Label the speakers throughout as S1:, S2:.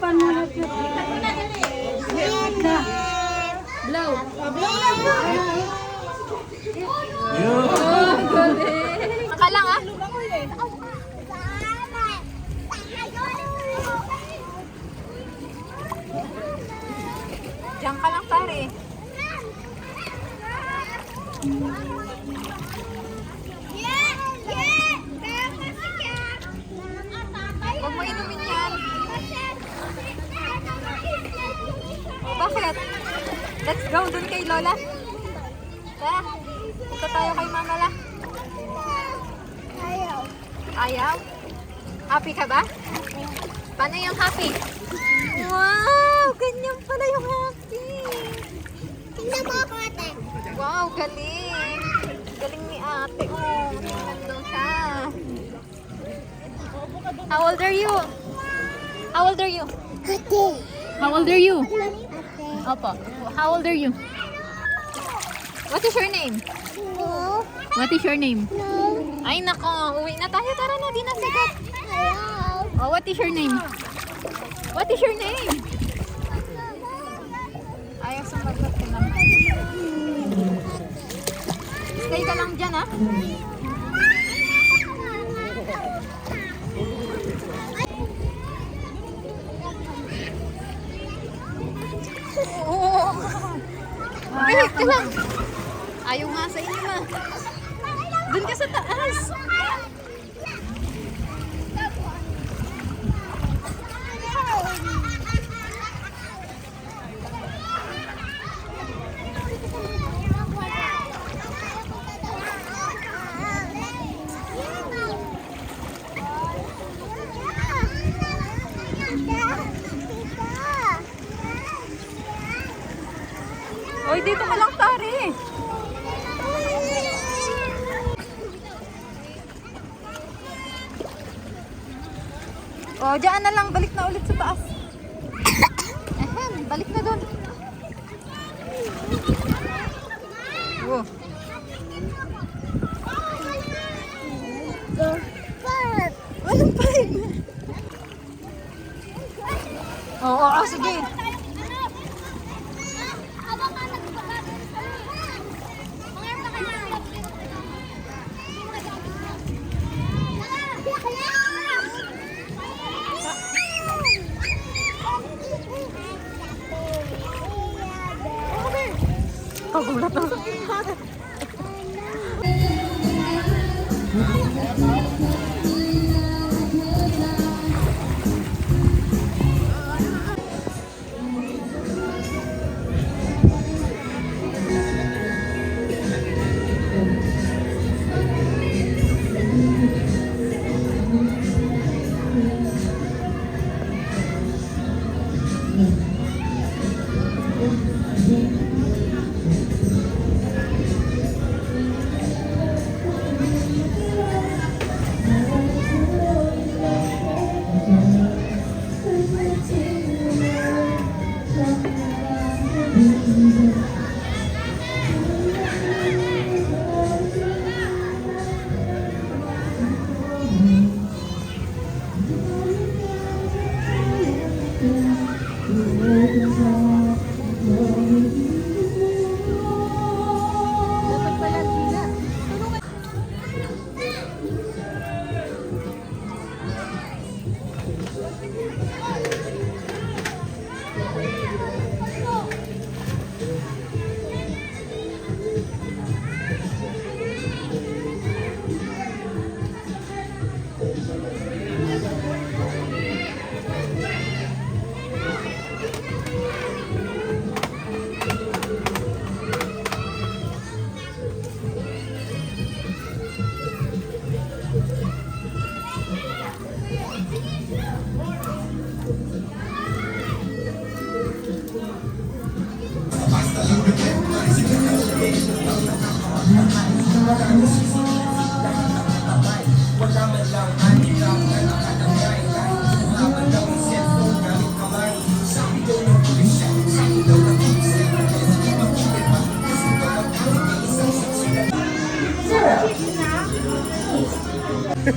S1: Takpan mo na ito. Blow. Oh, galing.
S2: Maka lang ah. Diyan ka lang pare. Huwag mo inumin yan. Oh, bakit? Let's go dun kay Lola. Tara, ito tayo kay Mama La. Ayaw? Happy ka ba? Paano yung happy? Wow! Ganyan pala yung happy.
S3: Tingnan mo ako, ate.
S2: Wow, galing. Galing ni ate. Oh, tingnan daw siya. How old are you? How old are you?
S3: Ate.
S2: How old are you?
S3: Ate.
S2: Opo. How old are you? What is your name?
S3: No.
S2: What is your name?
S3: No.
S2: Ay nako, uwi na tayo. Tara na, di na sigat.
S3: Hello.
S2: Oh, what is your name? What is your name? Ayaw sumagot ka naman. Stay ka lang dyan, ha? Oo. Bihit ka lang. Ayaw nga sa inyo, ma. Doon ka sa taas. Oy, dito ka lang, tari. Oh, diyan na lang. Balik na ulit sa taas. Ahem, balik na doon. Wow. Walang pahin. Oo, sige. Kagulat ako.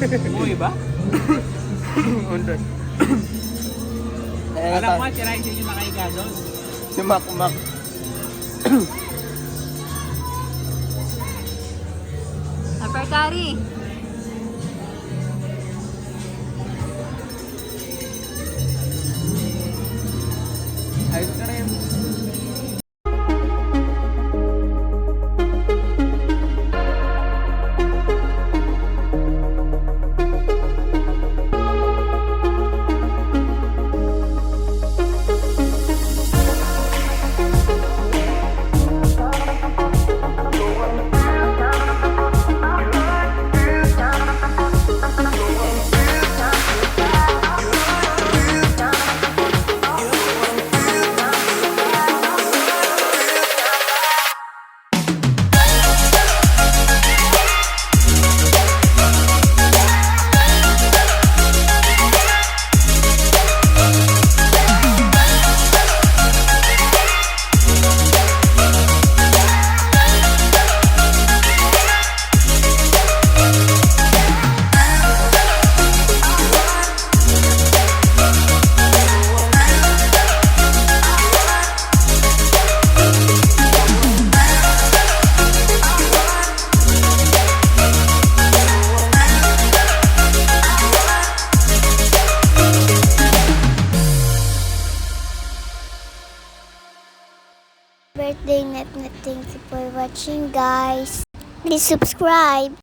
S4: Umuwi ba? Undan.
S5: Anak
S4: tirahin sa inyo nakahiga doon.
S5: Si Mac.
S2: Upper carry.
S5: Ayos ka rin.
S3: Birthday Net Net. Thank you for watching, guys. Please subscribe.